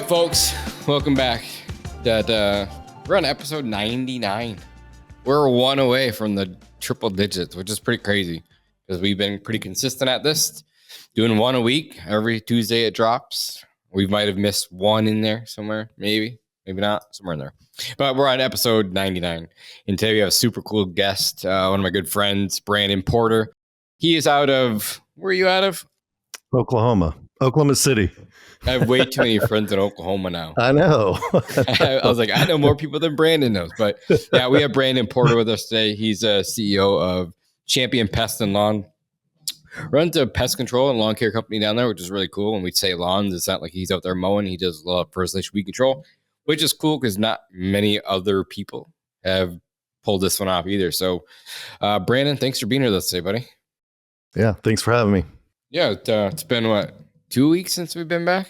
right, folks, welcome back. We're on episode 99. We're one away from the triple digits, which is pretty crazy because we've been pretty consistent at this, doing one a week. Every Tuesday it drops. We might have missed one in there somewhere, maybe not, somewhere in there. But we're on episode 99. And today we have a super cool guest, one of my good friends, Brandon Porter. He is out of, where are you out of? Oklahoma City. I have way too many friends in Oklahoma now. I know. I was like, I know more people than Brandon knows. But yeah, we have Brandon Porter with us today. He's a CEO of Champion Pest and Lawn. Runs a pest control and lawn care company down there, which is really cool. When we say lawns, it's not like he's out there mowing. He does a lot of first weed control, which is cool because not many other people have pulled this one off either. So, Brandon, thanks for being here with us today, buddy. Yeah, thanks for having me. Yeah, it's been, 2 weeks since we've been back?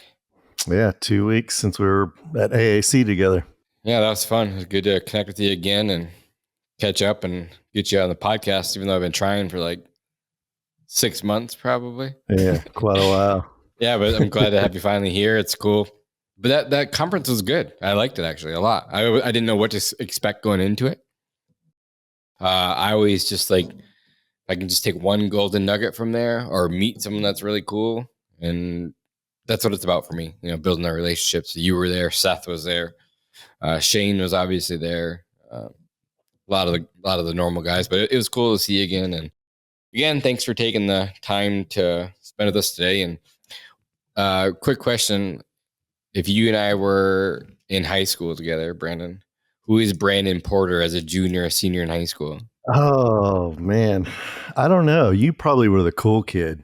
Yeah, 2 weeks since we were at AAC together. Yeah, that was fun. It was good to connect with you again and catch up and get you on the podcast, even though I've been trying for like 6 months probably. Yeah, quite a while. Yeah, but I'm glad to have you finally here. It's cool. But that conference was good. I liked it actually a lot. I didn't know what to expect going into it. I always just like, I can just take one golden nugget from there or meet someone that's really cool. And that's what it's about for me, building our relationships. You were there. Seth was there. Shane was obviously there. A lot of the normal guys, but it was cool to see you again. And again, thanks for taking the time to spend with us today. And quick question. If you and I were in high school together, Brandon, who is Brandon Porter as a junior or senior in high school? Oh, man. I don't know. You probably were the cool kid.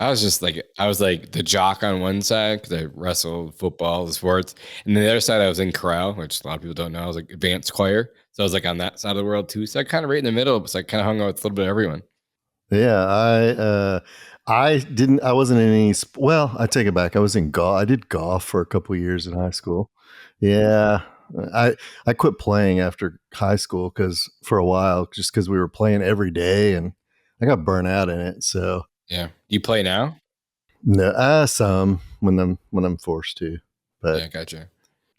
I was like the jock on one side because I wrestled, football, the sports. And then the other side, I was in chorale, which a lot of people don't know. I was like advanced choir. So I was like on that side of the world too. So I kind of right in the middle. So I kind of hung out with a little bit of everyone. Yeah, I wasn't in any, well, I take it back. I was in golf. I did golf for a couple of years in high school. Yeah. I quit playing after high school for a while, just because we were playing every day and I got burnt out in it. So yeah. Do you play now? No, some when I'm forced to, but yeah, gotcha.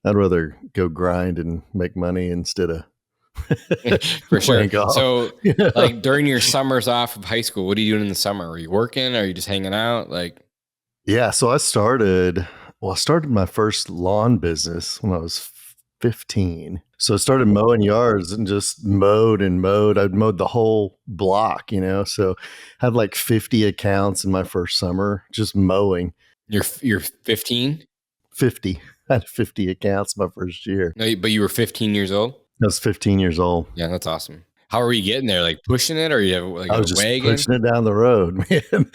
I'd rather go grind and make money instead of for sure. Golf. So like during your summers off of high school, what are you doing in the summer? Are you working? Are you just hanging out? Yeah. So I started my first lawn business when I was 15. So I started mowing yards and just mowed. I'd mowed the whole block, so had like 50 accounts in my first summer, just mowing. You're 15? 50. I had 50 accounts my first year. No, but you were 15 years old? I was 15 years old. Yeah, that's awesome. How are you getting there? Like pushing it, or you have like I was a just wagon? pushing it down the road, man.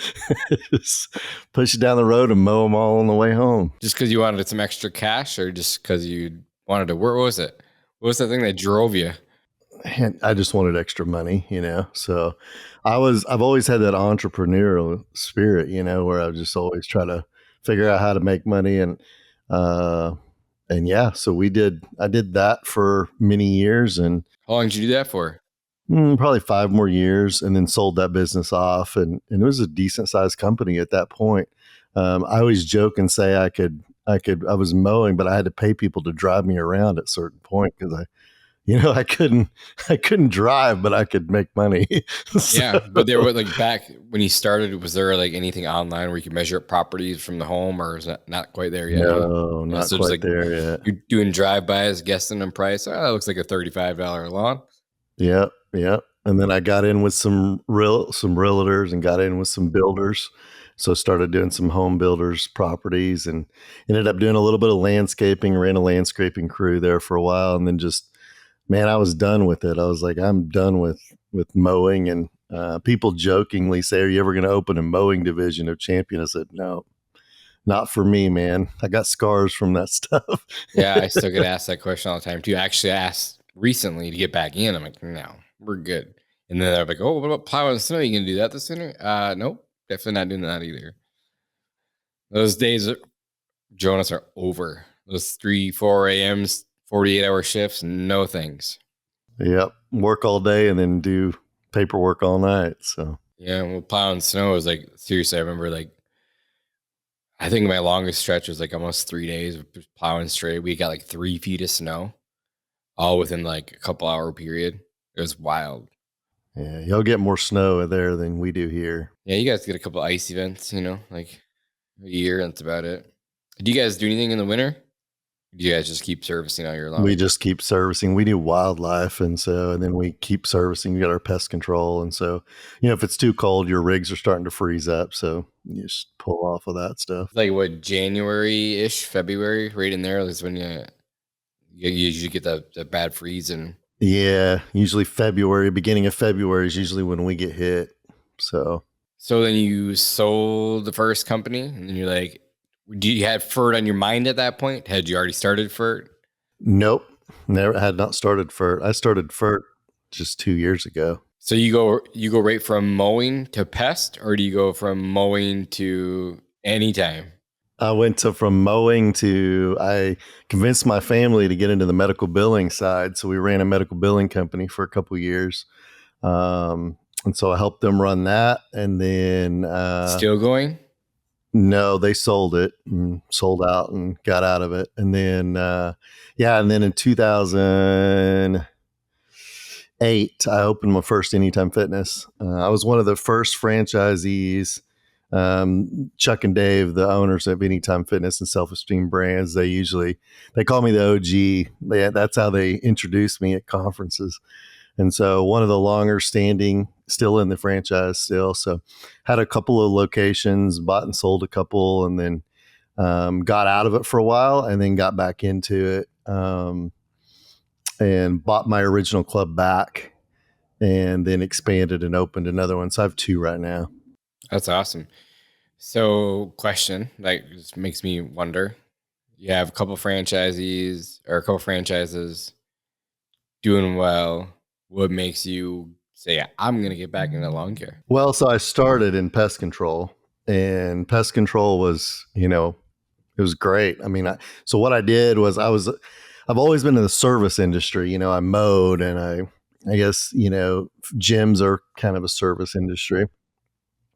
Just push it down the road and mow them all on the way home. Just because you wanted some extra cash, or just because you wanted to work? What was it? What was the thing that drove you? And I just wanted extra money, So I've always had that entrepreneurial spirit, where I just always try to figure out how to make money. And yeah, so I did that for many years. And how long did you do that for? Probably 5 more years, and then sold that business off. And it was a decent sized company at that point. I always joke and say I was mowing, but I had to pay people to drive me around at a certain point because I couldn't drive, but I could make money. So. Yeah. But there were back when you started, was there anything online where you could measure properties from the home, or is that not quite there yet? No, not quite there yet. You're doing drive-bys, guessing on price. Oh, that looks like a $35 lawn. Yep. And then I got in with some realtors and got in with some builders. So I started doing some home builders properties and ended up doing a little bit of landscaping, ran a landscaping crew there for a while. And then man, I was done with it. I was like, I'm done with mowing. And people jokingly say, are you ever going to open a mowing division of Champion? I said, no, not for me, man. I got scars from that stuff. Yeah, I still get asked that question all the time too. I actually asked recently to get back in. I'm like, no, we're good. And then they're like, oh, what about plowing snow? You gonna do that this winter? Nope, definitely not doing that either. Those days, Jonas, are over. Those 3-4 a.m.s, 48-hour shifts, no thanks. Yep, work all day and then do paperwork all night. So yeah, well, plowing snow was seriously. I remember I think my longest stretch was like almost 3 days of just plowing straight. We got like 3 feet of snow, all within like a couple hour period. It was wild. Yeah, y'all get more snow there than we do here. Yeah, you guys get a couple ice events, like a year, and that's about it. Do you guys do anything in the winter? Do you guys just keep servicing all year long? We just keep servicing. We do wildlife, and then we keep servicing. We got our pest control, and so if it's too cold, your rigs are starting to freeze up, so you just pull off of that stuff. Like what, January-ish, February, right in there is when you usually get the bad freeze. And yeah, usually February, beginning of February is usually when we get hit. So then you sold the first company, and then you're like, do you have FERT on your mind at that point? Had you already started FERT? Nope, had not started FERT. I started FERT just 2 years ago. So you go right from mowing to pest, or do you go from mowing to anytime? I went from mowing to, I convinced my family to get into the medical billing side. So we ran a medical billing company for a couple of years. And so I helped them run that. And then still going? No, they sold it and sold out and got out of it. And then, and then in 2008, I opened my first Anytime Fitness. I was one of the first franchisees. Chuck and Dave, the owners of Anytime Fitness and Self Esteem Brands, they call me the OG. That's how they introduced me at conferences. And so one of the longer standing, still in the franchise still. So had a couple of locations, bought and sold a couple, and then got out of it for a while and then got back into it and bought my original club back and then expanded and opened another one. So I have 2 right now. That's awesome. So question, like, this makes me wonder, you have a couple franchises doing well. What makes you say, I'm going to get back into lawn care? Well, so I started in pest control, and pest control was, it was great. I mean, so what I did was I've always been in the service industry. I mowed, and I guess, gyms are kind of a service industry.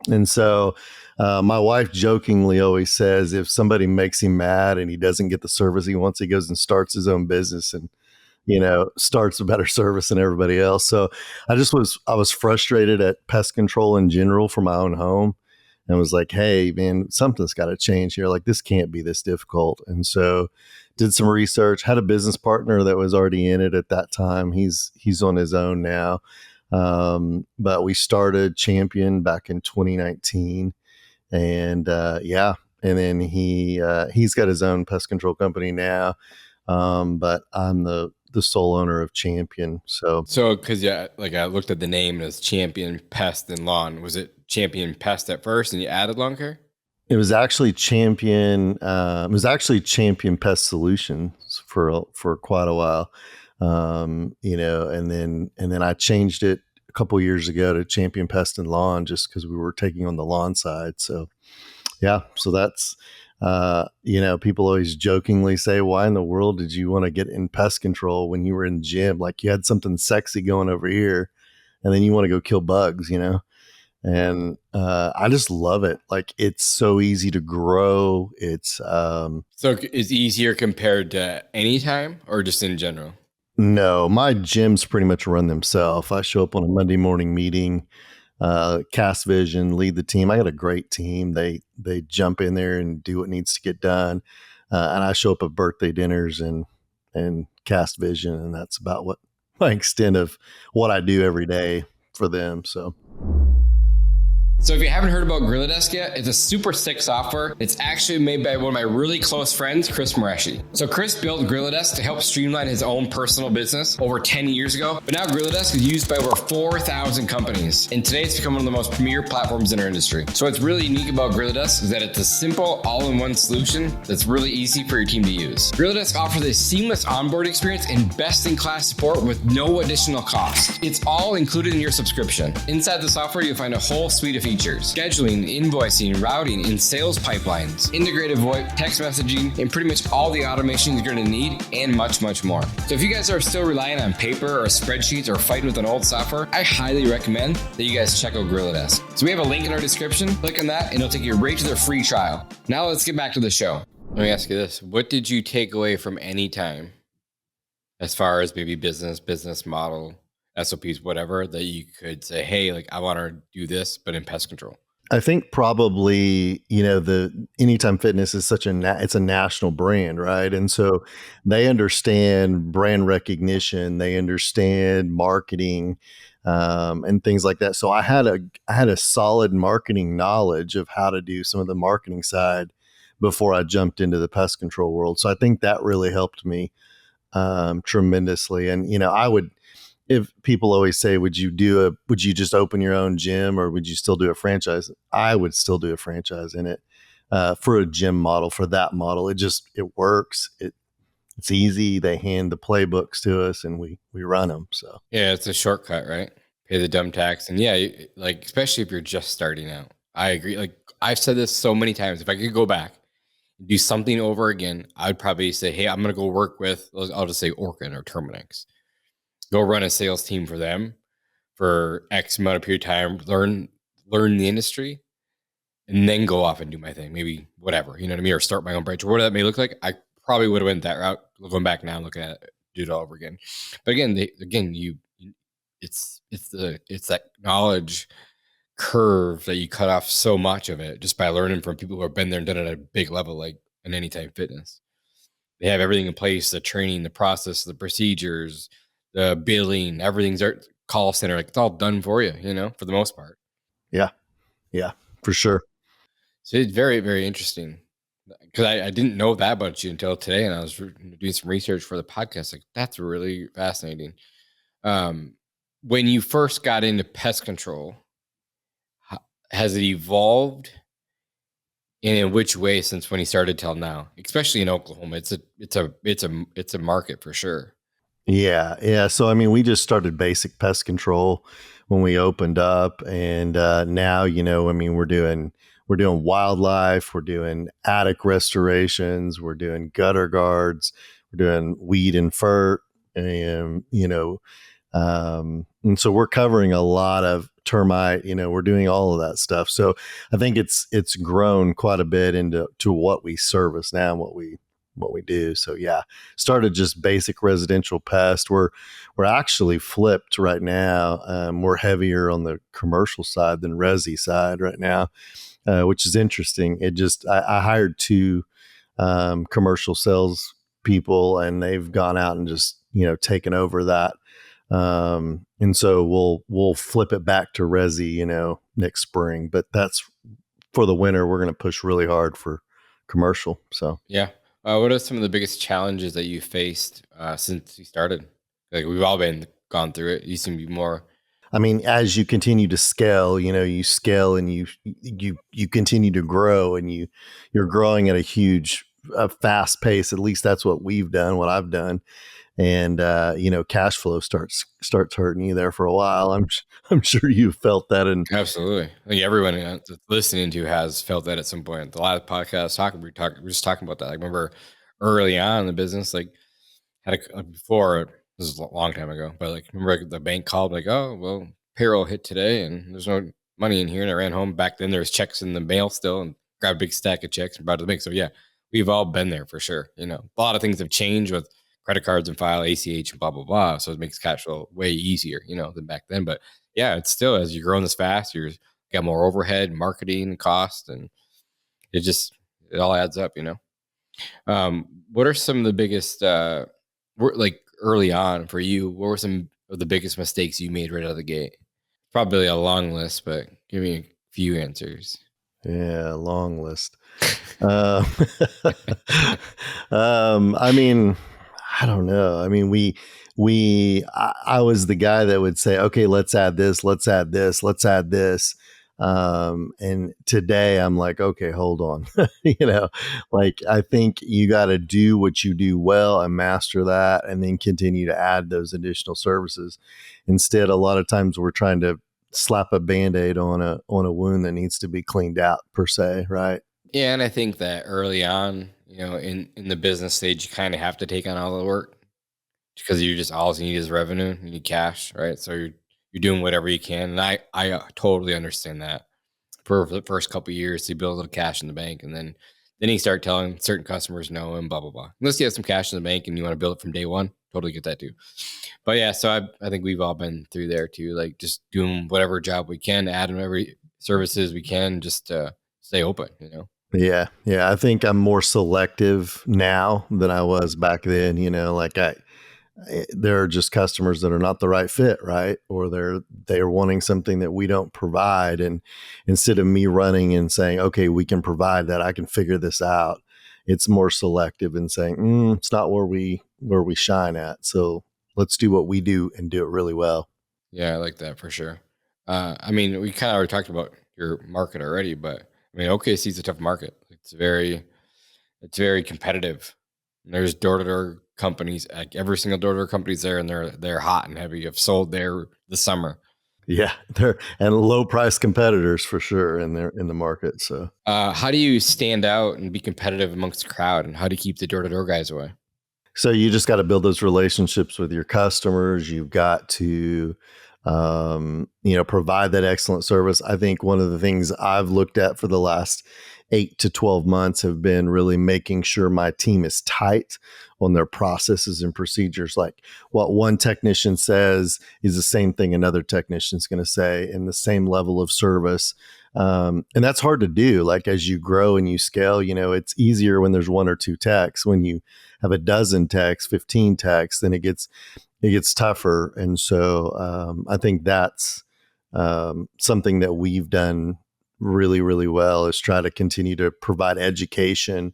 And so my wife jokingly always says, if somebody makes him mad and he doesn't get the service he wants, he goes and starts his own business and starts a better service than everybody else. So I was frustrated at pest control in general for my own home, and was like, hey man, something's got to change here. Like, this can't be this difficult. And so did some research, had a business partner that was already in it at that time. He's on his own now. But we started Champion back in 2019, and and then he's got his own pest control company now. But I'm the sole owner of Champion. So because I looked at the name as Champion Pest and Lawn. Was it Champion Pest at first, and you added lawn care? It was actually Champion. It was actually Champion Pest Solutions for quite a while. And then I changed it a couple years ago to Champion Pest and Lawn, just because we were taking on the lawn side. So so that's. People always jokingly say, why in the world did you want to get in pest control when you were in the gym? Like, you had something sexy going over here, and then you want to go kill bugs, and I just love it. Like, it's so easy to grow. It's so it's easier compared to Anytime, or just in general? No, my gyms pretty much run themselves. I show up on a Monday morning meeting, cast vision, lead the team. I got a great team. They jump in there and do what needs to get done. And I show up at birthday dinners and cast vision. And that's about what my extent of what I do every day for them. So if you haven't heard about GorillaDesk yet, it's a super sick software. It's actually made by one of my really close friends, Chris Mareshi. So Chris built GorillaDesk to help streamline his own personal business over 10 years ago. But now GorillaDesk is used by over 4,000 companies. And today it's become one of the most premier platforms in our industry. So what's really unique about GorillaDesk is that it's a simple all-in-one solution that's really easy for your team to use. GorillaDesk offers a seamless onboard experience and best-in-class support with no additional cost. It's all included in your subscription. Inside the software, you'll find a whole suite of features, scheduling, invoicing, routing, and sales pipelines, integrated VoIP, text messaging, and pretty much all the automation you're going to need, and much, much more. So if you guys are still relying on paper or spreadsheets or fighting with an old software, I highly recommend that you guys check out Gorilla Desk. So we have a link in our description. Click on that, and it'll take you right to their free trial. Now let's get back to the show. Let me ask you this. What did you take away from any time as far as maybe business model, SOPs, whatever, that you could say, hey, like I want to do this, but in pest control? I think probably, the Anytime Fitness is it's a national brand, right? And so they understand brand recognition, they understand marketing, and things like that. So I had a solid marketing knowledge of how to do some of the marketing side before I jumped into the pest control world. So I think that really helped me tremendously. And if people always say, would you just open your own gym, or would you still do a franchise? I would still do a franchise in it for a gym model, for that model. It works. It's easy. They hand the playbooks to us and we run them. So yeah, it's a shortcut, right? Pay the dumb tax. And yeah, like, especially if you're just starting out, I agree. Like I've said this so many times, if I could go back, do something over again, I'd probably say, hey, I'm going to go work with, I'll just say Orkin or Terminix. Go run a sales team for them for X amount of period of time, learn the industry, and then go off and do my thing. Maybe whatever, you know what I mean? Or start my own branch or whatever that may look like. I probably would have went that route. Going back now, looking at it, do it all over again. But again, it's that knowledge curve that you cut off so much of it just by learning from people who have been there and done it at a big level, like an Anytime Fitness. They have everything in place, the training, the process, the procedures, the billing, everything's our call center. Like it's all done for you, for the most part. Yeah, for sure. So it's very, very interesting because I didn't know that about you until today. And I was doing some research for the podcast. Like that's really fascinating. When you first got into pest control, has it evolved, and in which way since when you started till now? Especially in Oklahoma, it's a market for sure. Yeah. So we just started basic pest control when we opened up, and now we're doing wildlife, we're doing attic restorations, we're doing gutter guards, we're doing weed and fert, and and so we're covering a lot of termite, we're doing all of that stuff. So I think it's grown quite a bit into what we service now and what we do. So yeah, started just basic residential pest. We're actually flipped right now. We're heavier on the commercial side than resi side right now, which is interesting. I hired two commercial sales people, and they've gone out and just taken over that. And so we'll flip it back to resi, next spring, but that's for the winter. We're going to push really hard for commercial. So yeah. What are some of the biggest challenges that you faced since you started? Like we've all gone through it. You seem to be more. As you continue to scale, you scale and you continue to grow, and you're growing at a fast pace. At least that's what we've done, what I've done. And, cash flow starts hurting you there for a while. I'm sure you felt that. Absolutely. Like everyone that's listening to has felt that at some point. The last podcast we were just talking about that. I remember early on in the business, like before, this is a long time ago, but like remember the bank called like, oh, well, payroll hit today and there's no money in here. And I ran home. Back then there was checks in the mail still, and grabbed a big stack of checks and brought it to the bank. So yeah, we've all been there for sure. A lot of things have changed with credit cards and file, ACH and blah, blah, blah. So it makes cash flow way easier, than back then. But yeah, it's still, as you're growing this fast, you got more overhead, marketing cost, and it all adds up, What are some of the biggest, like early on for you, what were some of the biggest mistakes you made right out of the gate? Probably a long list, but give me a few answers. Yeah, long list. I don't know. I was the guy that would say, okay, let's add this, let's add this, let's add this. And today I'm like, okay, hold on. Like I think you got to do what you do well and master that, and then continue to add those additional services. Instead, a lot of times we're trying to slap a Band-Aid on a wound that needs to be cleaned out per se, right? Yeah, and I think that early on, in the business stage, you kind of have to take on all the work because you just all you need is revenue, you need cash, right? So you're doing whatever you can, and I totally understand that. For the first couple of years, you build a little cash in the bank, and then you start telling certain customers no and blah blah blah. Unless you have some cash in the bank and you want to build it from day one, totally get that too. But yeah, so I think we've all been through there too, like just doing whatever job we can, adding every services we can, just to stay open. Yeah. Yeah. I think I'm more selective now than I was back then. Like there are just customers that are not the right fit, right? Or they're wanting something that we don't provide. And instead of me running and saying, okay, we can provide that, I can figure this out. It's more selective and saying, it's not where we shine at. So let's do what we do and do it really well. Yeah, I like that for sure. I mean, we kind of already talked about your market already, but I mean, OKC is a tough market. It's very competitive. There's door-to-door companies, like every single door-to-door company's there, and they're hot and heavy. Have sold there this summer. Yeah, they're and low price competitors for sure, and they're in the market. So, how do you stand out and be competitive amongst the crowd, and how do you keep the door-to-door guys away? so you just got to build those relationships with your customers. You've got to, provide that excellent service. I think one of the things I've looked at for the last 8 to 12 months have been really making sure my team is tight on their processes and procedures. Like what one technician says is the same thing another technician's going to say, in the same level of service. And that's hard to do. Like as you grow and you scale, it's easier when there's one or two techs. When you have a dozen techs, 15 techs, then it gets tougher. And so I think that's something that we've done really, really well, is try to continue to provide education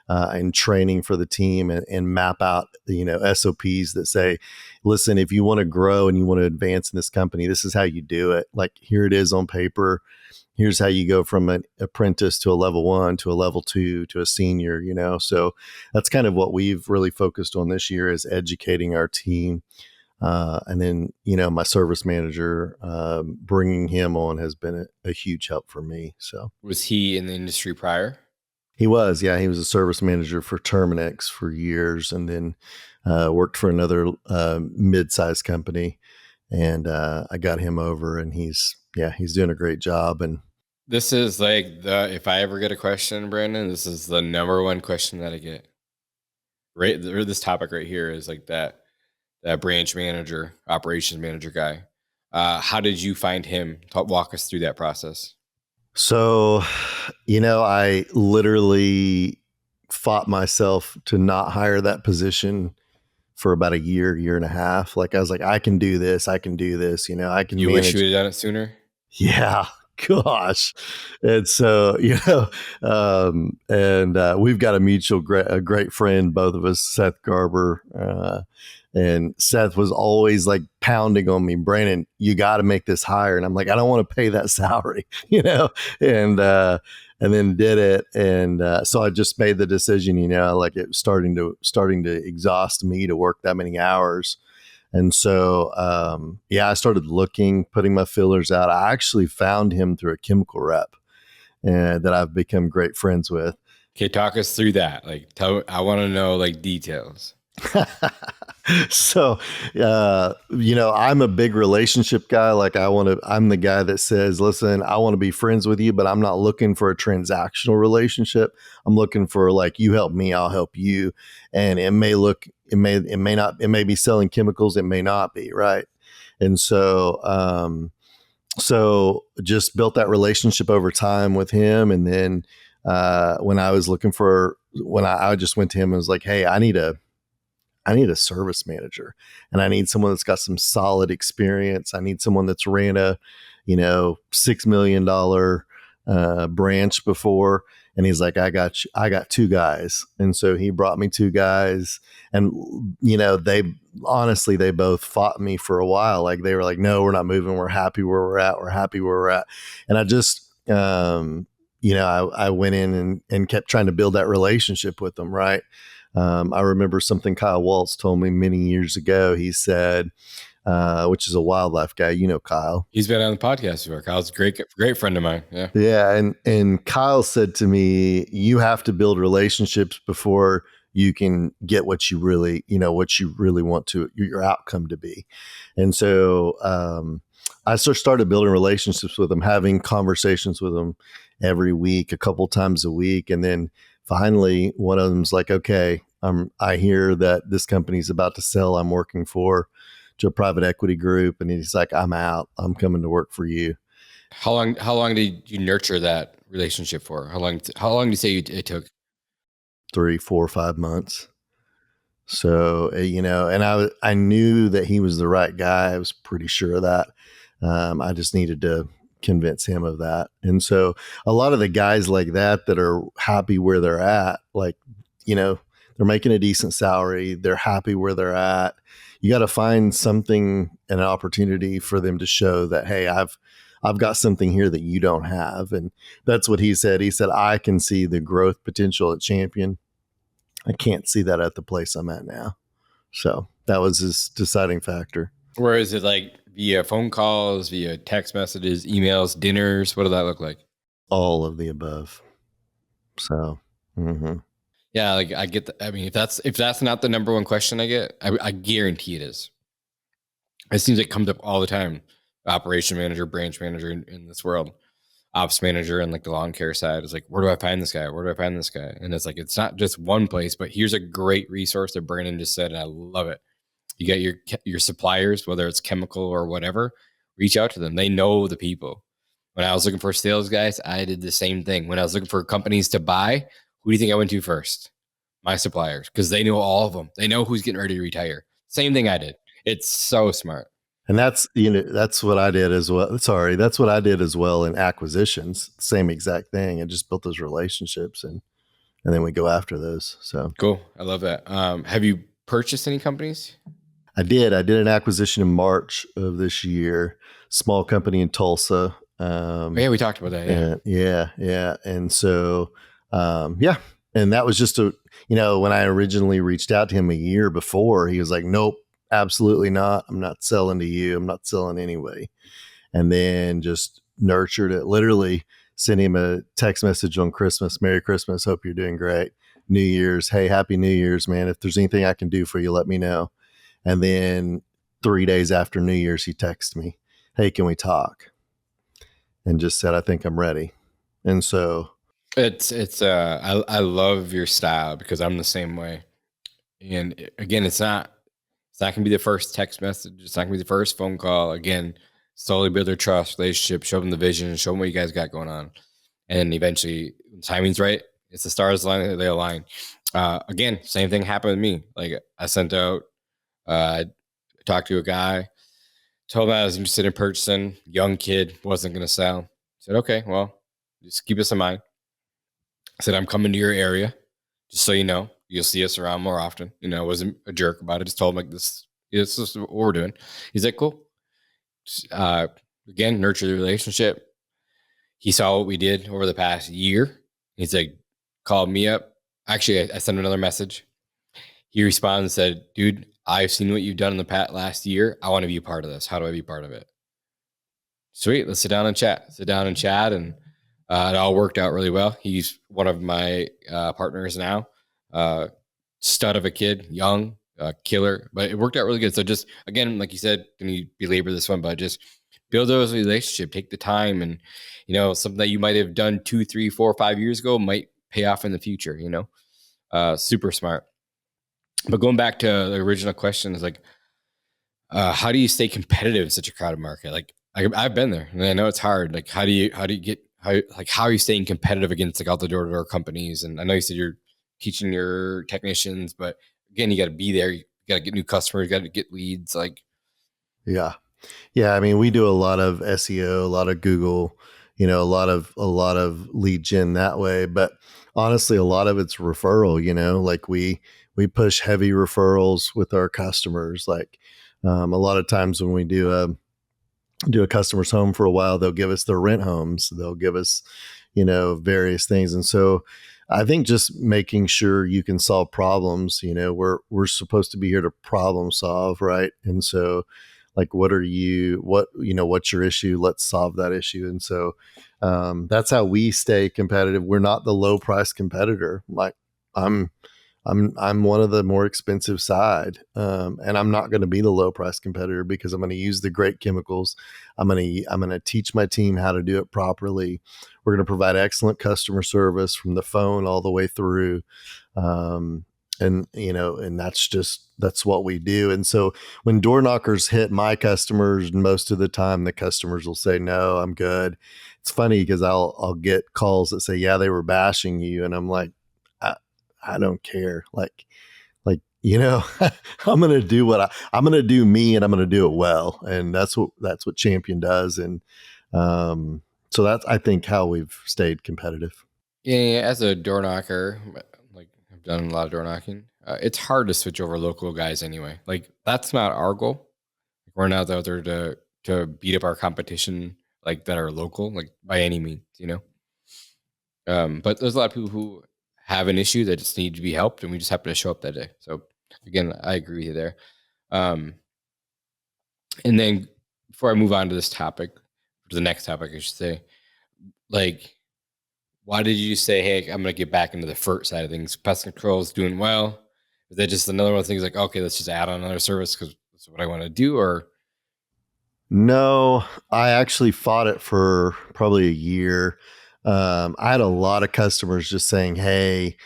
and training for the team, and map out SOPs that say, listen, if you want to grow and you want to advance in this company, this is how you do it. Like here it is on paper. Here's how you go from an apprentice to a level 1 to a level 2 to a senior. So that's kind of what we've really focused on this year, is educating our team. And then, my service manager, bringing him on has been a huge help for me. So Was he in the industry prior? he was a service manager for Terminix for years, and then worked for another mid-sized company. And I got him over, and he's doing a great job. And This is like if I ever get a question, Brandon, this is the number one question that I get. Right, or this topic right here is like that branch manager, operations manager guy. How did you find him? Walk us through that process. so, I literally fought myself to not hire that position for about a year and a half. Like I was like, I can do this. I can You wish manage. you would have done it sooner? Yeah, gosh. And so, we've got a great friend, both of us, Seth Garber. And Seth was always like pounding on me, Brandon, you got to make this hire. And I'm like, I don't want to pay that salary, and then did it. And so I just made the decision, like it was starting to exhaust me to work that many hours. And so, I started looking, putting my feelers out. I actually found him through a chemical rep that I've become great friends with. Okay, talk us through that. Like, I want to know like details. So, I'm a big relationship guy. Like I'm the guy that says, listen, I want to be friends with you, but I'm not looking for a transactional relationship. I'm looking for like, you help me, I'll help you. And it may not, it may be selling chemicals. It may not be. Right. And so, just built that relationship over time with him. And then, when I just went to him and was like, hey, I need a service manager, and I need someone that's got some solid experience. I need someone that's ran a, $6 million branch before. And he's like, I got two guys. And so he brought me two guys, and, they both fought me for a while. Like they were like, no, we're not moving. We're happy where we're at. We're happy where we're at. And I just, I went in and kept trying to build that relationship with them. Right. I remember something Kyle Waltz told me many years ago. He said, which is a wildlife guy. You know, Kyle. He's been on the podcast before. Kyle's a great friend of mine. Yeah. Yeah. And Kyle said to me, you have to build relationships before you can get what you really want to, your outcome to be. And so, I started building relationships with him, having conversations with him every week, a couple times a week. And then finally one of them's like, okay, I hear that this company's about to sell. I'm working to a private equity group. And he's like, I'm out. I'm coming to work for you. How long did you nurture that relationship for? How long do you say it took? 3, 4, 5 months. So, and I knew that he was the right guy. I was pretty sure of that. I just needed to convince him of that. And so a lot of the guys like that are happy where they're at, like, they're making a decent salary. They're happy where they're at. You got to find something, an opportunity for them to show that, hey, I've got something here that you don't have. And that's what he said. He said, I can see the growth potential at Champion. I can't see that at the place I'm at now. So that was his deciding factor. Where is it, like via phone calls, via text messages, emails, dinners? What did that look like? All of the above. So, yeah, like I get I mean, if that's not the number one question I get, I guarantee it is. It seems like it comes up all the time. Operation manager, branch manager in this world, ops manager, and like the lawn care side is like, where do I find this guy? Where do I find this guy? And it's like, it's not just one place, but here's a great resource that Brandon just said, and I love it. You get your suppliers, whether it's chemical or whatever, reach out to them. They know the people. When I was looking for sales guys, I did the same thing. When I was looking for companies to buy, who do you think I went to first? My suppliers, because they know all of them. They know who's getting ready to retire. Same thing I did. It's so smart. And that's what I did as well. Sorry, that's what I did as well in acquisitions. Same exact thing. I just built those relationships and then we go after those. So cool. I love that. Have you purchased any companies? I did an acquisition in March of this year, small company in Tulsa. Yeah, we talked about that. Yeah. And so, and that was just when I originally reached out to him a year before, he was like, nope, absolutely not. I'm not selling to you. I'm not selling anyway. And then just nurtured it, literally sent him a text message on Christmas. Merry Christmas. Hope you're doing great. New Year's. Hey, happy New Year's, man. If there's anything I can do for you, let me know. And then 3 days after New Year's, he texted me, hey, can we talk? And just said, I think I'm ready. And so I love your style because I'm the same way. And again, it's not going to be the first text message. It's not going to be the first phone call. Again, slowly build their trust, relationship, show them the vision, show them what you guys got going on. And eventually, when the timing's right, it's the stars align, they align. Again, same thing happened with me. Like I sent out, I talked to a guy, told him I was interested in purchasing, young kid, wasn't going to sell. I said, okay, well, just keep us in mind. I said, I'm coming to your area, just so you know. You'll see us around more often. I wasn't a jerk about it. Just told him like this is what we're doing. He's like, cool. Again, nurture the relationship. He saw what we did over the past year. He's like, called me up. Actually, I sent him another message. He responded and said, dude, I've seen what you've done in the last year. I want to be a part of this. How do I be part of it? Sweet. Let's sit down and chat. And it all worked out really well. He's one of my partners now. Stud of a kid, young, killer, but it worked out really good. So just, again, like you said, can you belabor this one, but just build those relationships, take the time, and, something that you might have done 2, 3, 4, 5 years ago might pay off in the future, super smart. But going back to the original question is like, how do you stay competitive in such a crowded market? Like I've been there and I know it's hard. Like, how are you staying competitive against like all the door-to-door companies? And I know you said you're teaching your technicians, but again, you got to be there. You got to get new customers, you got to get leads. Like, yeah. I mean, we do a lot of SEO, a lot of Google, a lot of lead gen that way. But honestly, a lot of it's referral. Like we push heavy referrals with our customers. Like a lot of times when we do a customer's home for a while, they'll give us their rent homes. They'll give us, various things. And so I think just making sure you can solve problems, we're supposed to be here to problem solve. Right. And so Like, what's your issue? Let's solve that issue. And so that's how we stay competitive. We're not the low price competitor. Like, I'm one of the more expensive side, and I'm not going to be the low price competitor because I'm going to use the great chemicals. I'm going to teach my team how to do it properly. We're going to provide excellent customer service from the phone all the way through, and that's what we do. And so when door knockers hit my customers, most of the time the customers will say, "No, I'm good." It's funny because I'll get calls that say, "Yeah, they were bashing you," and I'm like, I don't care. I'm going to do I'm going to do me, and I'm going to do it well. And that's what Champion does. And so that's, I think, how we've stayed competitive. Yeah, as a door knocker, like I've done a lot of door knocking. It's hard to switch over local guys anyway. Like that's not our goal. We're not out there to beat up our competition like that are local, like by any means. But there's a lot of people who have an issue that just need to be helped, and we just happen to show up that day. So again, I agree with you there. And then before I move on to this topic, to the next topic, I should say, like, why did you say, "Hey, I'm going to get back into the FERT side of things"? Pest control is doing well. Is that just another one of the things like, okay, let's just add on another service because that's what I want to do? Or No, I actually fought it for probably a year. I had a lot of customers just saying, "Hey,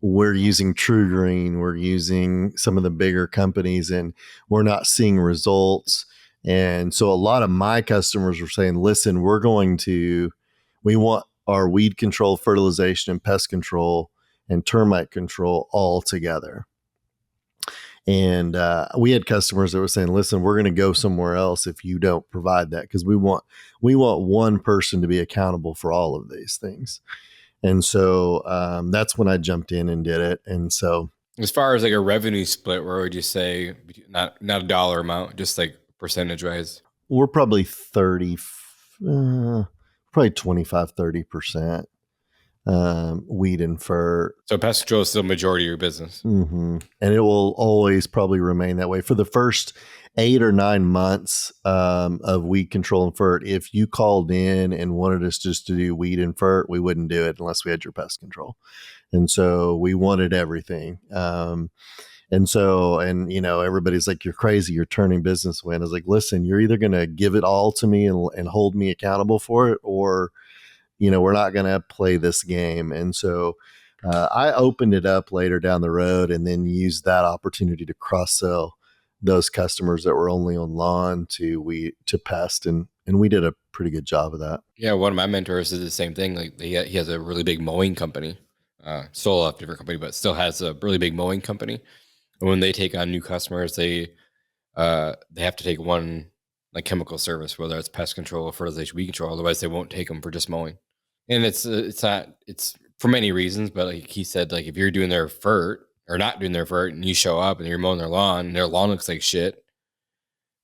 we're using True Green, we're using some of the bigger companies, and we're not seeing results." And so a lot of my customers were saying, "Listen, we want our weed control, fertilization, and pest control and termite control all together." And we had customers that were saying, "Listen, we're going to go somewhere else if you don't provide that, because we want one person to be accountable for all of these things." And so that's when I jumped in and did it. And so, as far as like a revenue split, where would you say, not a dollar amount, just like percentage wise? we're probably 25-30% weed and fur. So pest control is still majority of your business. Mm-hmm. And it will always probably remain that way for the first 8 or 9 months of weed control and fur. If you called in and wanted us just to do weed and fur, we wouldn't do it unless we had your pest control. And so we wanted everything. Everybody's like, "You're crazy. You're turning business away." And I was like, "Listen, you're either going to give it all to me and hold me accountable for it, or we're not going to play this game." And so I opened it up later down the road and then used that opportunity to cross sell those customers that were only on lawn to pest. And we did a pretty good job of that. Yeah. One of my mentors did the same thing. Like he has a really big mowing company, sold off a different company, but still has a really big mowing company. And when they take on new customers, they have to take one like chemical service, whether it's pest control or fertilization, weed control. Otherwise, they won't take them for just mowing. And it's for many reasons, but like he said, like if you're doing their FERT or not doing their FERT, and you show up and you're mowing their lawn looks like shit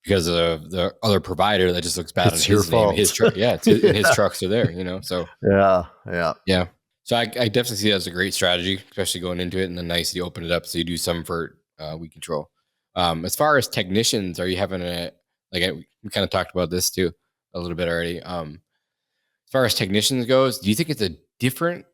because of the other provider that just looks bad It's on your his name, fault. his truck. Yeah, his trucks are there, So Yeah. So I definitely see that as a great strategy, especially going into it. And then nice you open it up so you do some FERT weed control. As far as technicians, are you having we kind of talked about this too a little bit already. As far as technicians goes, do you think it's a different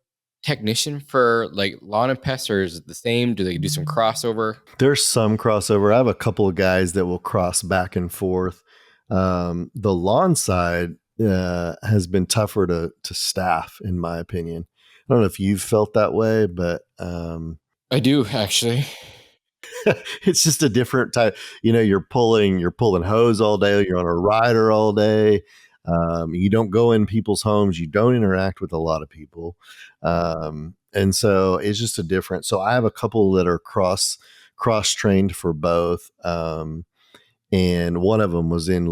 technician for like lawn and pest, or is it the same? Do they do some crossover? There's some crossover. I have a couple of guys that will cross back and forth. The lawn side has been tougher to staff, in my opinion. I don't know if you've felt that way, but I do actually. it's just a different type. You're pulling hose all day. You're on a rider all day. You don't go in people's homes. You don't interact with a lot of people. And so it's just a different. So I have a couple that are cross trained for both. And one of them was in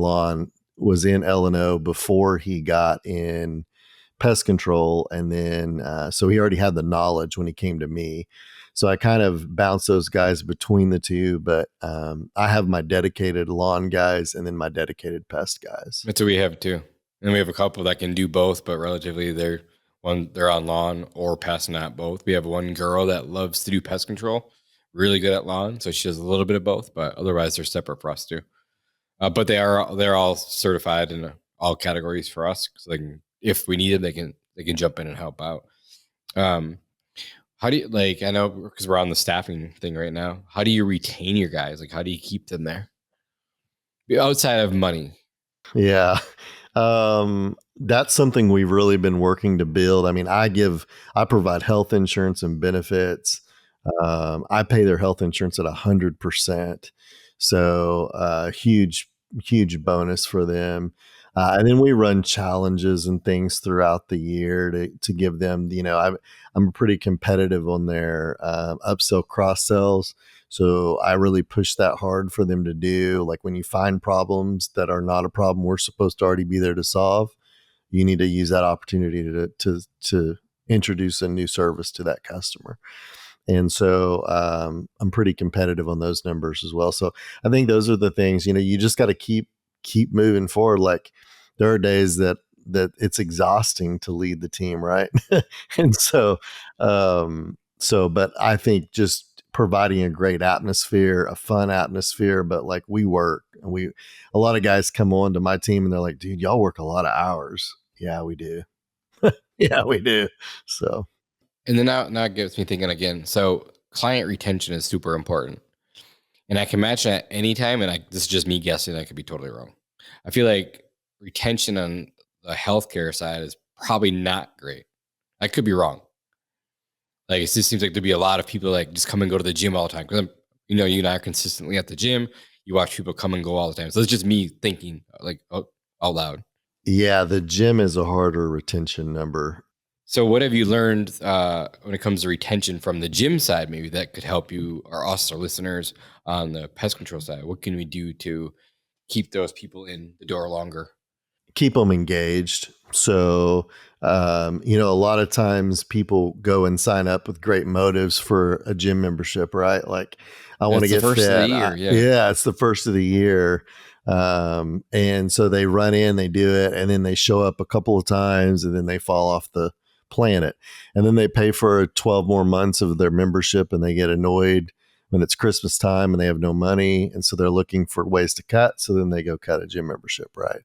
L&O before he got in pest control. And then, so he already had the knowledge when he came to me. So I kind of bounce those guys between the two, but I have my dedicated lawn guys and then my dedicated pest guys. That's what we have too. And we have a couple that can do both, but relatively they're on lawn or pest, not both. We have one girl that loves to do pest control, really good at lawn. So she does a little bit of both, but otherwise they're separate for us too. But they're all certified in all categories for us. So if we need them, they can jump in and help out. How do you like? I know because we're on the staffing thing right now. How do you retain your guys? Like, how do you keep them there outside of money? Yeah. That's something we've really been working to build. I mean, I provide health insurance and benefits. I pay their health insurance at 100%. So, huge bonus for them. And then we run challenges and things throughout the year to give them, I'm pretty competitive on their upsell, cross sells. So I really push that hard for them to do. Like when you find problems that are not a problem we're supposed to already be there to solve, you need to use that opportunity to introduce a new service to that customer. And so I'm pretty competitive on those numbers as well. So I think those are the things, you just got to keep moving forward. Like there are days that it's exhausting to lead the team, right? And but I think just providing a great atmosphere, a fun atmosphere, but like we work and a lot of guys come on to my team and they're like, dude, y'all work a lot of hours. Yeah, we do. Yeah, we do. So And then now it gets me thinking again. So client retention is super important. And I can imagine at any time, and this is just me guessing, I could be totally wrong. I feel like retention on the healthcare side is probably not great. I could be wrong. Like it just seems like there'd be a lot of people like just come and go to the gym all the time. Because you and I are consistently at the gym. You watch people come and go all the time. So it's just me thinking like out loud. yeah, the gym is a harder retention number. So what have you learned when it comes to retention from the gym side, maybe that could help you or us, our listeners, on the pest control side? What can we do to keep those people in the door longer? Keep them engaged. So, a lot of times people go and sign up with great motives for a gym membership, right? Like, I want to get first fit. of the year, Yeah, it's the first of the year. And so they run in, they do it, and then they show up a couple of times, and then they fall off the planet. And then they pay for 12 more months of their membership, and they get annoyed when it's Christmas time and they have no money. And so they're looking for ways to cut. So then they go cut a gym membership, right?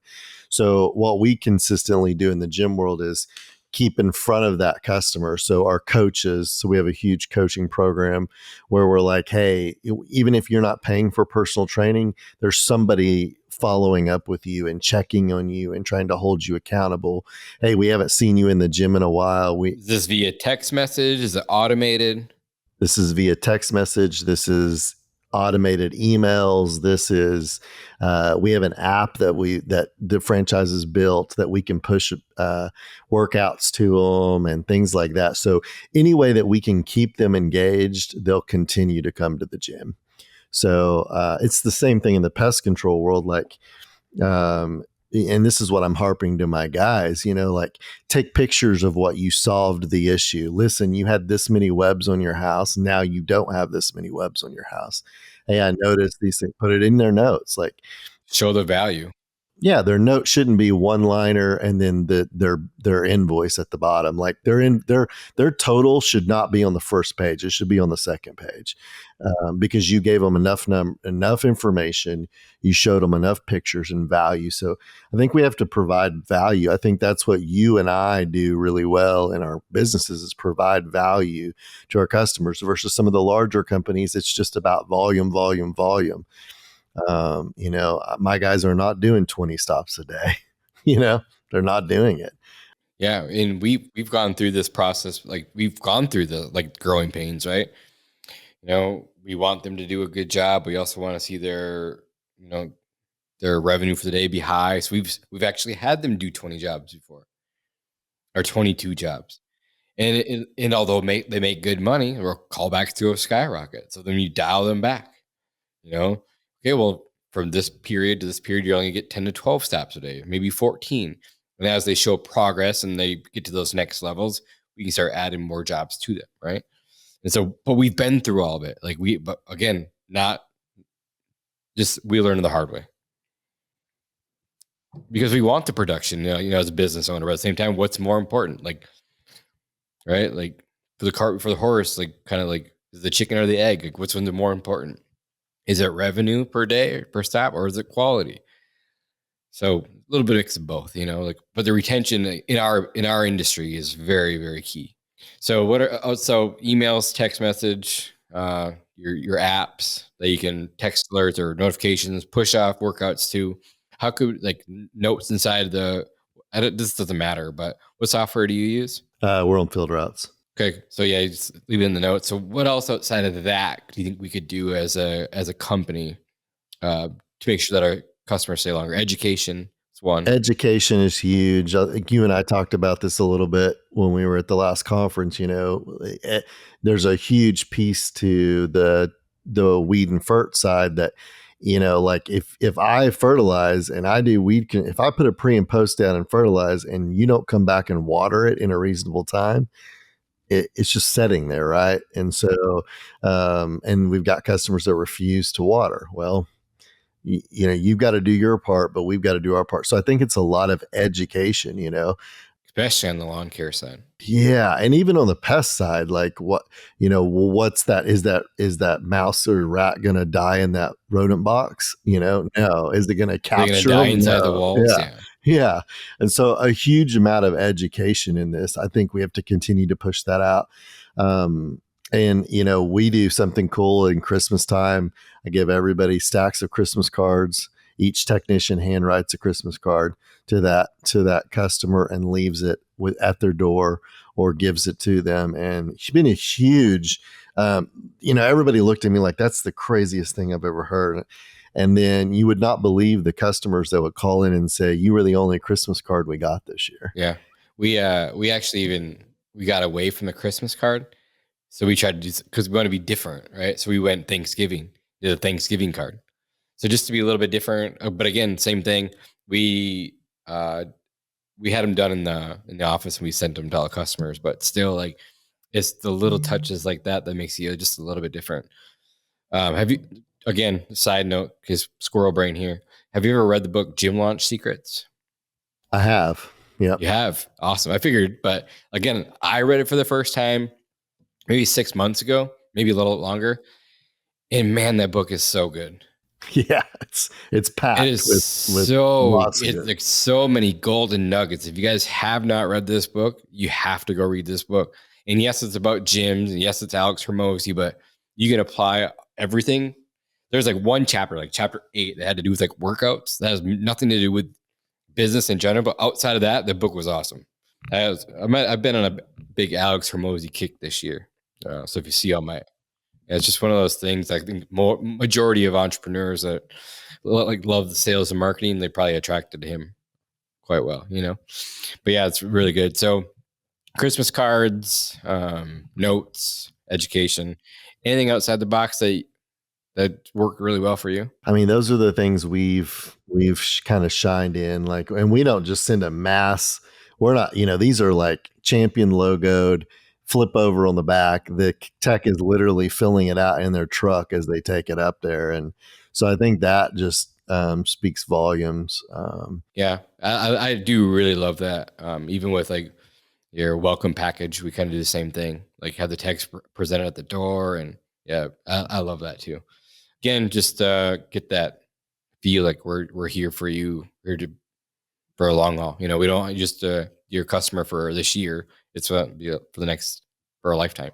So what we consistently do in the gym world is keep in front of that customer. So our coaches, so we have a huge coaching program where we're like, hey, even if you're not paying for personal training, there's somebody following up with you and checking on you and trying to hold you accountable. Hey, we haven't seen you in the gym in a while. Is this via text message? Is it automated? This is via text message. This is automated emails. This is we have an app that the franchise has built that we can push workouts to them and things like that. So any way that we can keep them engaged, they'll continue to come to the gym. So it's the same thing in the pest control world. Like, and this is what I'm harping to my guys, like take pictures of what you solved the issue. Listen, you had this many webs on your house. Now you don't have this many webs on your house. Hey, I noticed these things, put it in their notes. Like show the value. Yeah, their note shouldn't be one liner and then their invoice at the bottom. Like their total should not be on the first page. It should be on the second page, because you gave them enough information. You showed them enough pictures and value. So I think we have to provide value. I think that's what you and I do really well in our businesses is provide value to our customers versus some of the larger companies. It's just about volume, volume, volume. My guys are not doing 20 stops a day. They're not doing it. Yeah, and we've gone through this process. Like we've gone through the growing pains, right? We want them to do a good job. We also want to see their revenue for the day be high. So we've actually had them do 20 jobs before, or 22 jobs, and although they make good money, or callbacks to a skyrocket. So then you dial them back. Okay, well, from this period to this period, you only get 10 to 12 stops a day, maybe 14. And as they show progress and they get to those next levels, we can start adding more jobs to them, right? And so, but we've been through all of it. But again, not just we learned the hard way. Because we want the production, as a business owner, but at the same time, what's more important? Right? Like for the cart before the horse, kind of like the chicken or the egg, what's more important? Is it revenue per day or per stop, or is it quality? So a little bit of mix of both, like, but the retention in our industry is very, very key. So so emails, text message, your apps that you can text alerts or notifications, push off workouts too. How could like notes inside this doesn't matter, but what software do you use? We're on Field Routes. Okay, so yeah, you just leave it in the notes. So what else outside of that do you think we could do as a company to make sure that our customers stay longer? Education is one. Education is huge. I think you and I talked about this a little bit when we were at the last conference. There's a huge piece to the weed and fert side that, like if I fertilize and I do if I put a pre and post down and fertilize and you don't come back and water it in a reasonable time, it's just sitting there, right? And so, and we've got customers that refuse to water. Well, you've got to do your part, but we've got to do our part. So I think it's a lot of education, Especially on the lawn care side. Yeah. And even on the pest side, like what's that? Is that mouse or rat going to die in that rodent box? No. Is it going to capture die them? inside the walls? Yeah. Yeah. And so a huge amount of education in this. I think we have to continue to push that out. And, we do something cool in Christmas time. I give everybody stacks of Christmas cards. Each technician handwrites a Christmas card to that customer and leaves it at their door or gives it to them. And it's been a huge, everybody looked at me like that's the craziest thing I've ever heard. And then you would not believe the customers that would call in and say, you were the only Christmas card we got this year. Yeah. We actually we got away from the Christmas card. So we tried to do, because we want to be different, right? So we went Thanksgiving, did a Thanksgiving card. So just to be a little bit different, but again, same thing. We had them done in the office and we sent them to all the customers, but still, like, it's the little touches like that makes you just a little bit different. Have you, again, side note, because squirrel brain here, have you ever read the book Gym Launch Secrets? I have. Yeah. You have? Awesome. I figured, but again, I read it for the first time maybe 6 months ago, maybe a little longer. And man, that book is so good. Yeah, it's packed. It is with like so many golden nuggets. If you guys have not read this book, you have to go read this book. And yes, it's about gyms, and yes, it's Alex Hormozy, but you can apply everything. There's like one chapter, like chapter 8, that had to do with like workouts. That has nothing to do with business in general. But outside of that, the book was awesome. I've been on a big Alex Hormozy kick this year. So if you see on it's just one of those things. I think majority of entrepreneurs that like love the sales and marketing, they probably attracted to him quite well, But yeah, it's really good. So Christmas cards, notes, education, anything outside the box that worked really well for you? I mean, those are the things we've kind of shined in, like, and we don't just send a mass. We're not, these are like champion logoed, flip over on the back. The tech is literally filling it out in their truck as they take it up there. And so I think that just speaks volumes. Yeah, I do really love that. Even with like your welcome package, we kind of do the same thing, like have the text presented at the door. And yeah, I love that too. Again, just get that feel like we're here for you, for a long haul. We don't just your customer for this year. It's for a lifetime.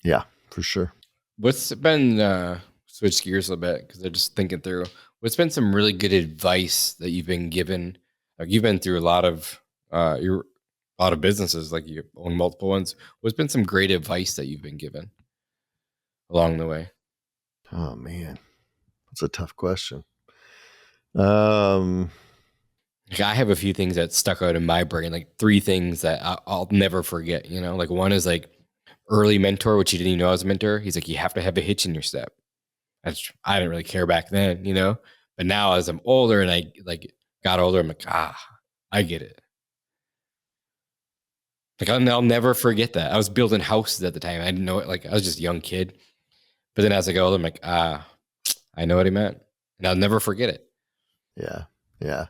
Yeah, for sure. What's been switch gears a little bit because I'm just thinking through. What's been some really good advice that you've been given? Like you've been through a lot of businesses, like you own multiple ones. What's been some great advice that you've been given along the way? Oh man, that's a tough question. I have a few things that stuck out in my brain, like 3 things that I'll never forget. Like one is like early mentor, which you didn't even know I was a mentor. He's like, you have to have a hitch in your step. I didn't really care back then, but now as I'm older and I like got older, I'm like, I get it. Like I'll never forget that. I was building houses at the time. I didn't know it. Like I was just a young kid, but then as I got older, I'm like, I know what he meant, and I'll never forget it. Yeah. Yeah.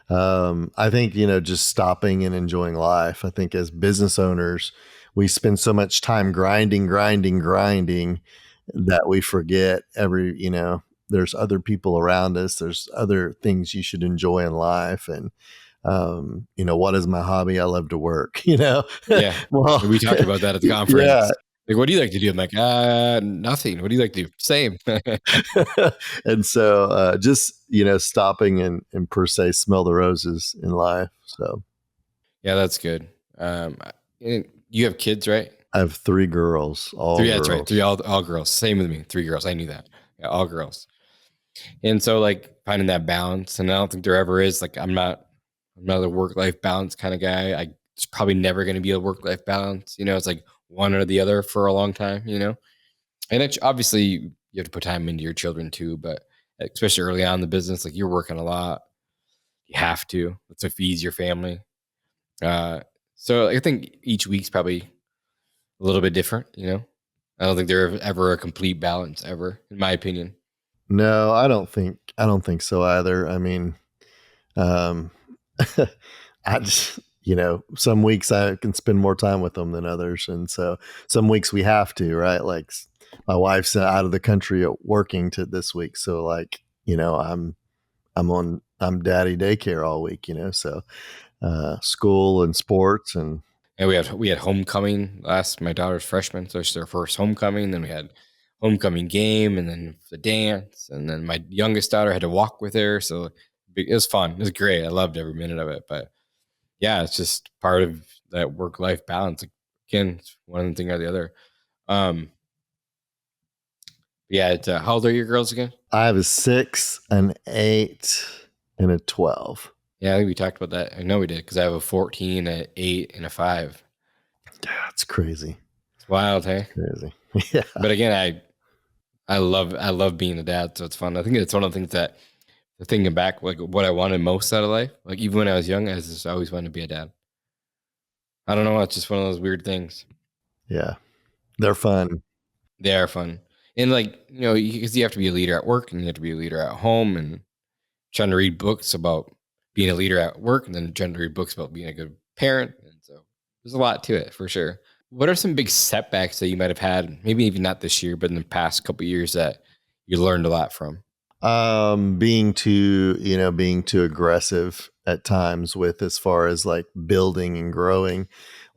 I think, just stopping and enjoying life. I think as business owners, we spend so much time grinding that we forget there's other people around us. There's other things you should enjoy in life. And, what is my hobby? I love to work, Yeah. well, We talked about that at the yeah. conference. Like, what do you like to do? I'm like, nothing. What do you like to do? Same. And so, just, stopping and per se smell the roses in life. So Yeah, that's good. And you have kids, right? I have 3 girls, all Three. girls. That's right. 3 all girls. Same with me. 3 girls. I knew that. Yeah, all girls. And so like finding that balance, and I don't think there ever is. Like I'm not a work-life balance kind of guy. It's probably never going to be a work-life balance. It's like one or the other for a long time. And it's obviously you have to put time into your children too, but especially early on in the business, like you're working a lot. You have to. It's what feeds your family. So I think each week's probably a little bit different. I don't think there's ever a complete balance ever, in my opinion. No, I don't think so either. I mean, um, I just, some weeks I can spend more time with them than others. And so some weeks we have to, right? Like my wife's out of the country working to this week. So like, I'm daddy daycare all week, so, school and sports and we had homecoming my daughter's freshman, so it's their first homecoming. Then we had homecoming game, and then the dance, and then my youngest daughter had to walk with her. So it was fun. It was great. I loved every minute of it. But yeah, it's just part of that work-life balance. Again, it's one thing or the other. Yeah. How old are your girls again? I have a 6, an 8, and a 12. Yeah, I think we talked about that. I know we did, because I have a 14, an 8, and a 5. Yeah, it's crazy. It's wild, hey? Crazy. Yeah. But again, I love being a dad, so it's fun. I think it's one of the things that, thinking back, like what I wanted most out of life, like even when I was young, I just always wanted to be a dad. I don't know. It's just one of those weird things. Yeah. They're fun. They are fun. And like, because you have to be a leader at work and you have to be a leader at home, and trying to read books about being a leader at work, and then trying to read books about being a good parent. And so there's a lot to it for sure. What are some big setbacks that you might have had, maybe even not this year, but in the past couple of years, that you learned a lot from? Being too aggressive at times with, as far as like building and growing.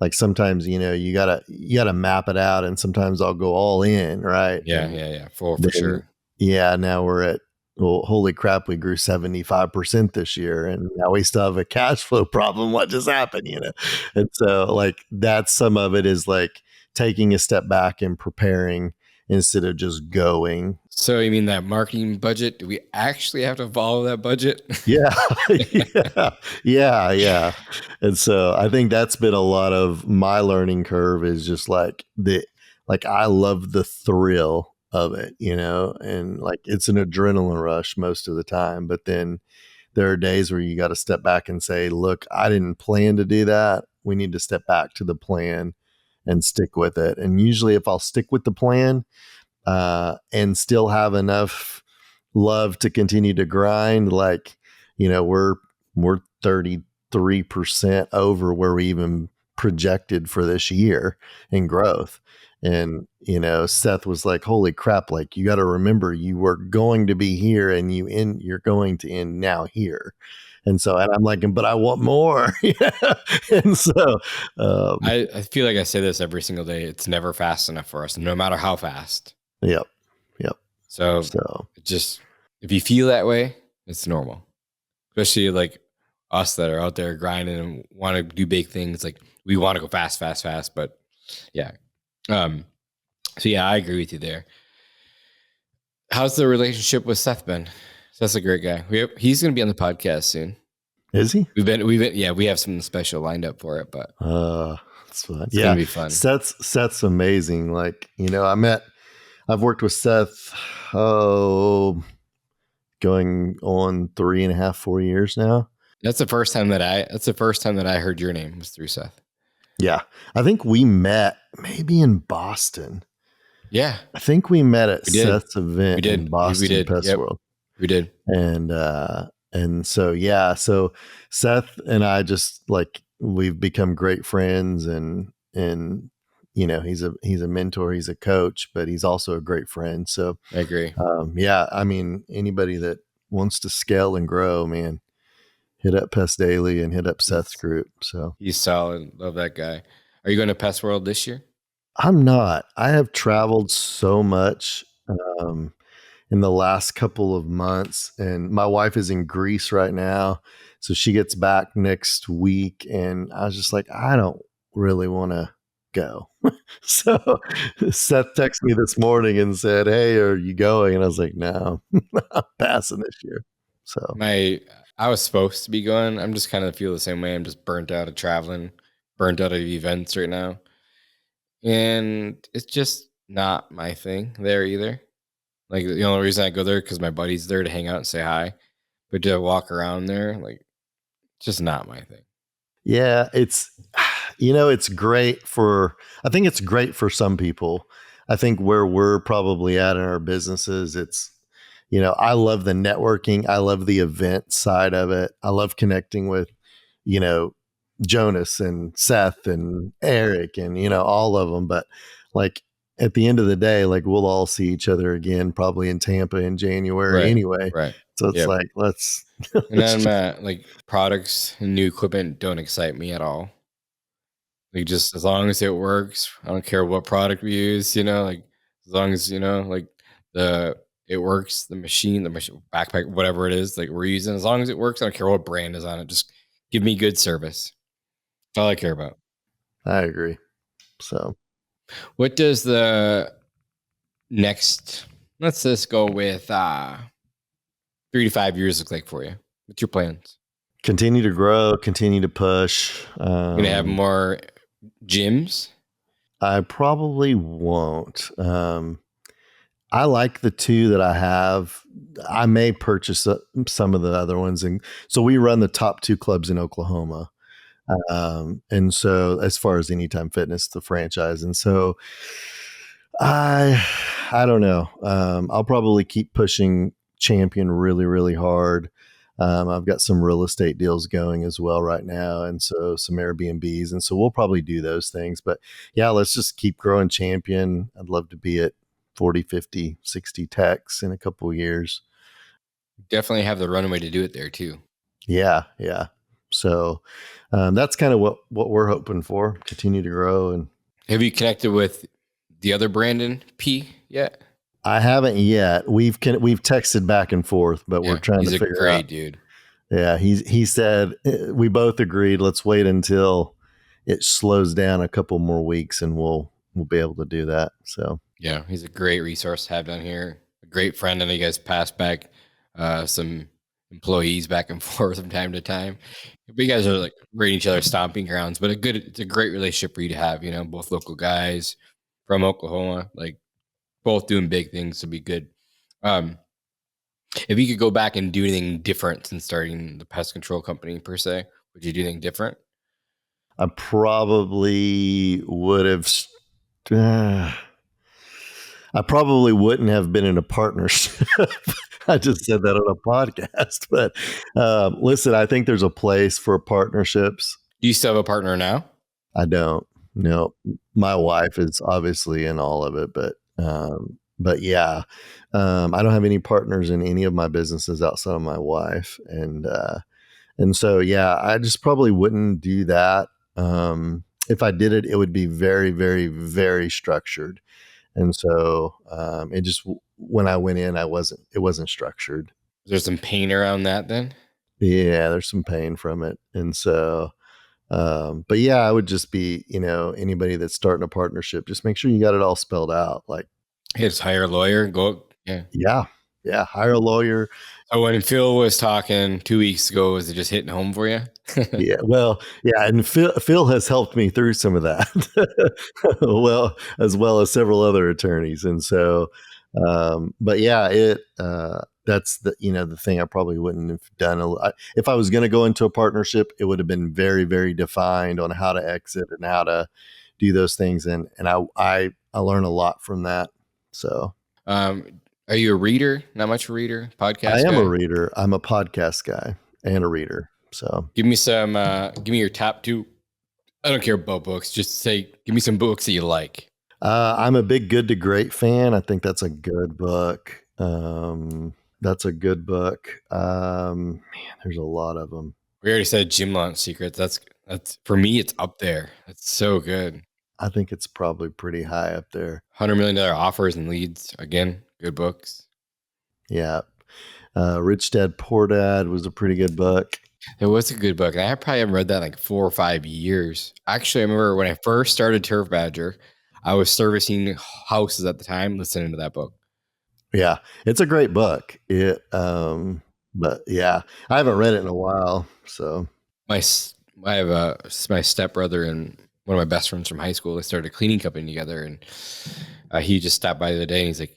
Like sometimes, you gotta map it out, and sometimes I'll go all in, right? Yeah. For sure. Yeah. Now we're at, well, holy crap, we grew 75% this year, and now we still have a cash flow problem. What just happened, And so like that's, some of it is like taking a step back and preparing instead of just going. So you mean that marketing budget? Do we actually have to follow that budget? Yeah. Yeah. And so I think that's been a lot of my learning curve, is just like I love the thrill of it, and like it's an adrenaline rush most of the time. But then there are days where you got to step back and say, look, I didn't plan to do that. We need to step back to the plan and stick with it. And usually if I'll stick with the plan, and still have enough love to continue to grind, like, we're 33% over where we even projected for this year in growth. And, Seth was like, holy crap, like you got to remember you were going to be here, and you're going to end now here. And so, and I'm like, but I want more. And so, I feel like I say this every single day. It's never fast enough for us, no matter how fast. Yep. So just, if you feel that way, it's normal. Especially like us that are out there grinding and want to do big things. Like we want to go fast. But yeah. So yeah, I agree with you there. How's the relationship with Seth been? Seth's a great guy. He's going to be on the podcast soon. Is he? We have something special lined up for it, but it's fun. It's gonna be fun. Seth's amazing. Like, I've worked with Seth, going on 3.5, 4 years now. That's the first time that I heard your name, was through Seth. Yeah. I think we met maybe in Boston. Yeah. I think we met at Seth's event in Boston. We did. Pest World. We did. And so, yeah, so Seth and I just like, we've become great friends, and he's a mentor, he's a coach, but he's also a great friend. So I agree. yeah, I mean, anybody that wants to scale and grow, man, hit up Pest Daily and hit up Seth's group. So He's solid. Love that guy. Are you going to Pest World this year? I'm not. I have traveled so much in the last couple of months, and my wife is in Greece right now, so she gets back next week, and I was just like, I don't really want to go. So Seth texted me this morning and said, "Hey, are you going?" And I was like, "No, I'm passing this year." So I was supposed to be going. I'm just kind of feel the same way. I'm just burnt out of traveling, burnt out of events right now. And it's just not my thing there either. Like the only reason I go there because my buddy's there to hang out and say hi. But to walk around there, like just not my thing. yeah, it's great for, I think it's great for some people. I think where we're probably at in our businesses, it's, I love the networking. I love the event side of it. I love connecting with, you know, Jonas and Seth and Eric and, all of them. But like at the end of the day, like we'll all see each other again, probably in Tampa in January Right. anyway. Right. So it's Yep. like, let's, And then like products and new equipment don't excite me at all. Like just as long as it works, I don't care what product we use, like as long as, like it works, the machine, backpack, whatever it is, like we're using, as long as it works, I don't care what brand is on it. Just give me good service. That's all I care about. I agree. So What does the next, let's just go with 3 to 5 years look like for you? What's your plans? continue to grow, continue to push. You're gonna have more gyms? I probably won't. I like the two that I have. I may purchase some of the other ones. And so we run the top two clubs in Oklahoma. And so as far as Anytime Fitness, the franchise. And so I don't know. I'll probably keep pushing Champion really, really hard. I've got some real estate deals going as well right now. And so some Airbnbs. And so we'll probably do those things. But yeah, let's just keep growing Champion. I'd love to be at 40, 50, 60 techs in a couple of years. Definitely have the runway to do it there too. Yeah. Yeah. So that's kind of what we're hoping for. Continue to grow. And have you connected with the other Brandon P yet? I haven't yet. We've texted back and forth, but we're trying to figure out. He's a great dude. Yeah, he said we both agreed. Let's wait until it slows down a couple more weeks, and we'll be able to do that. So yeah, he's a great resource to have down here. A great friend, and you guys pass back some employees back and forth from time to time. But you guys are like rating each other's stomping grounds. But it's a great relationship for you to have. Both local guys from Oklahoma, like both doing big things to be good. If you could go back and do anything different since starting the pest control company per se, would you do anything different? I probably would have. I probably wouldn't have been in a partnership. I just said that on a podcast. But listen, I think there's a place for partnerships. Do you still have a partner now? I don't. No, my wife is obviously in all of it, but yeah, I don't have any partners in any of my businesses outside of my wife, and so yeah, I just probably wouldn't do that. If I did it, it would be very, very, very structured, and so it just, when I went in, it wasn't structured. There's some pain around that then. Yeah, there's some pain from it, and so. But yeah, I would just be, anybody that's starting a partnership, just make sure you got it all spelled out. Like, hey, just hire a lawyer. Yeah. Hire a lawyer. So when Phil was talking 2 weeks ago, was it just hitting home for you? Yeah. Well, yeah. And Phil has helped me through some of that. Well, as well as several other attorneys. And so, but yeah, that's the thing I probably wouldn't have done. If I was going to go into a partnership, it would have been very, very defined on how to exit and how to do those things. And I learned a lot from that. So, are you a reader? Not much of a reader? Podcast I am guy? a reader. I'm a podcast guy and a reader. So give me your top two I don't care about books. Just say, give me some books that you like. I'm a big Good to Great fan. I think that's a good book. That's a good book. Man, there's a lot of them. We already said Gym Launch Secrets. That's for me. It's up there. It's so good. I think it's probably pretty high up there. $100 million offers and leads. Again, good books. Yeah. Rich Dad Poor Dad was a pretty good book. It was a good book. And I probably haven't read that in like 4 or 5 years. Actually, I remember when I first started Turf Badger, I was servicing houses at the time listening to that book. Yeah, it's a great book. But yeah, I haven't read it in a while. So I have my stepbrother and one of my best friends from high school. They started a cleaning company together, and he just stopped by the other day. And he's like,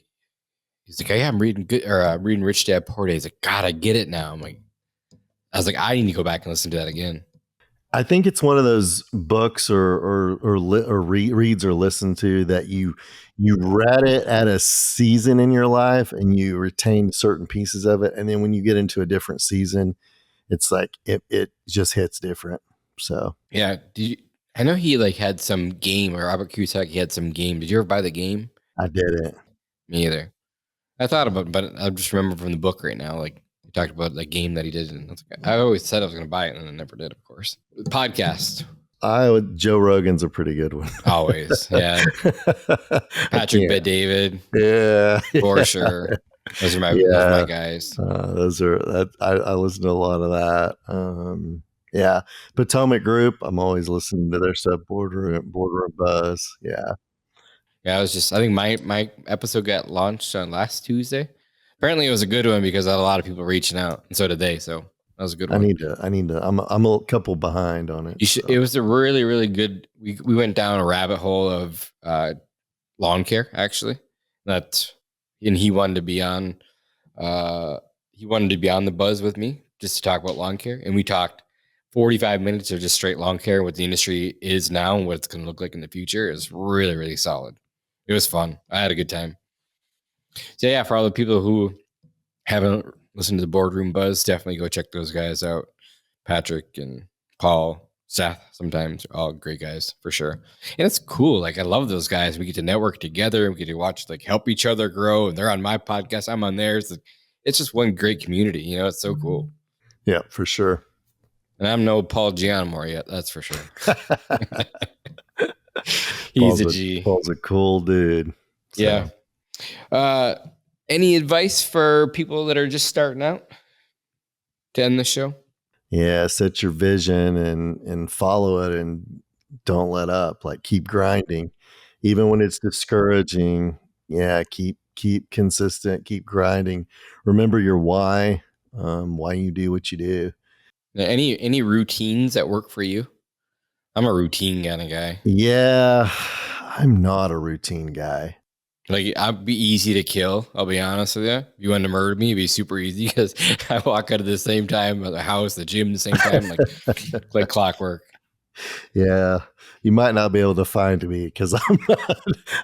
"Hey, I'm reading reading Rich Dad Poor Dad." He's like, "God, I get it now." I was like, I need to go back and listen to that again. I think it's one of those books or reads or listen to that you read it at a season in your life and you retain certain pieces of it, and then when you get into a different season, it's like it just hits different. So yeah, I know he like had some game, or Robert Cusack, he had some game. Did you ever buy the game? I didn't. Me either. I thought about it, but I just remember from the book right now, like he talked about the game that he did, and I always said I was going to buy it, and I never did, of course. Podcast. Joe Rogan's a pretty good one. Always, yeah. Patrick Bet David, yeah, for sure. Those are my guys. I listen to a lot of that. Yeah, Potomac Group. I'm always listening to their stuff. Border Buzz. Yeah. I think my episode got launched on last Tuesday. Apparently it was a good one because I had a lot of people reaching out, and so did they. So that was a good one. I need to. I'm a couple behind on it. It was a really, really good. We went down a rabbit hole of lawn care, actually. And he wanted to be on. He wanted to be on the buzz with me just to talk about lawn care, and we talked 45 minutes of just straight lawn care, what the industry is now and what it's going to look like in the future. Is really, really solid. It was fun. I had a good time. So yeah, for all the people who haven't listened to the Boardroom Buzz, definitely go check those guys out. Patrick and Paul, Seth, sometimes all great guys for sure. And it's cool. Like I love those guys. We get to network together. We get to watch, like, help each other grow. And they're on my podcast. I'm on theirs. It's just one great community. You know, it's so cool. Yeah, for sure. And I'm no Paul Gianamore yet. That's for sure. He's a G. Paul's a cool dude. So. Yeah. Any advice for people that are just starting out to end the show? Yeah, set your vision and follow it, and don't let up. Like, keep grinding, even when it's discouraging. Yeah, keep consistent, keep grinding. Remember your why you do what you do. Any routines that work for you? I'm a routine kind of guy. Yeah, I'm not a routine guy. Like, I'd be easy to kill. I'll be honest with you. If you wanted to murder me, it'd be super easy because I walk out at the same time, at the house, the gym, the same time, like clockwork. Yeah, you might not be able to find me because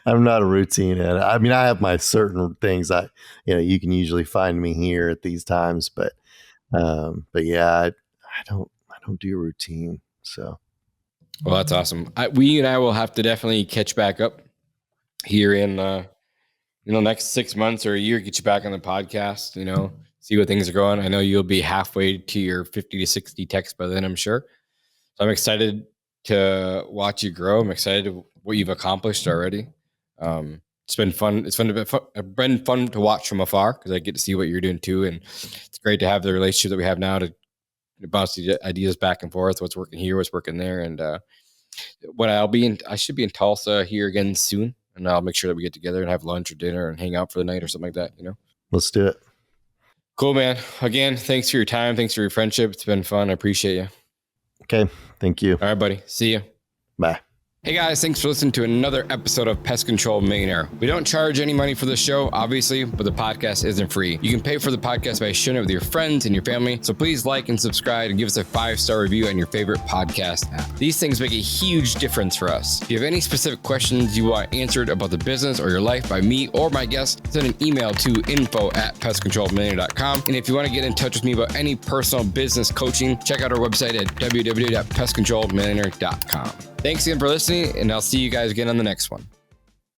I'm not a routine. And I mean, I have my certain things. You can usually find me here at these times, but yeah, I don't do routine. So, well, that's awesome. We and I will have to definitely catch back up here in next 6 months or a year. Get you back on the podcast. See what things are going. I know you'll be halfway to your 50 to 60 texts by then, I'm sure. So I'm excited to watch you grow. I'm excited what you've accomplished already. It's been fun. It's been fun to watch from afar because I get to see what you're doing too, and it's great to have the relationship that we have now to bounce the ideas back and forth. What's working here, what's working there, and I should be in Tulsa here again soon, and I'll make sure that we get together and have lunch or dinner and hang out for the night or something like that. Let's do it. Cool, man. Again, thanks for your time. Thanks for your friendship. It's been fun. I appreciate you. Okay. Thank you. All right, buddy. See you. Bye. Hey guys, thanks for listening to another episode of Pest Control Millionaire. We don't charge any money for the show, obviously, but the podcast isn't free. You can pay for the podcast by sharing it with your friends and your family. So please like and subscribe and give us a 5-star review on your favorite podcast app. These things make a huge difference for us. If you have any specific questions you want answered about the business or your life by me or my guests, send an email to info@pestcontrolmillionaire.com. And if you want to get in touch with me about any personal business coaching, check out our website at www.pestcontrolmillionaire.com. Thanks again for listening, and I'll see you guys again on the next one.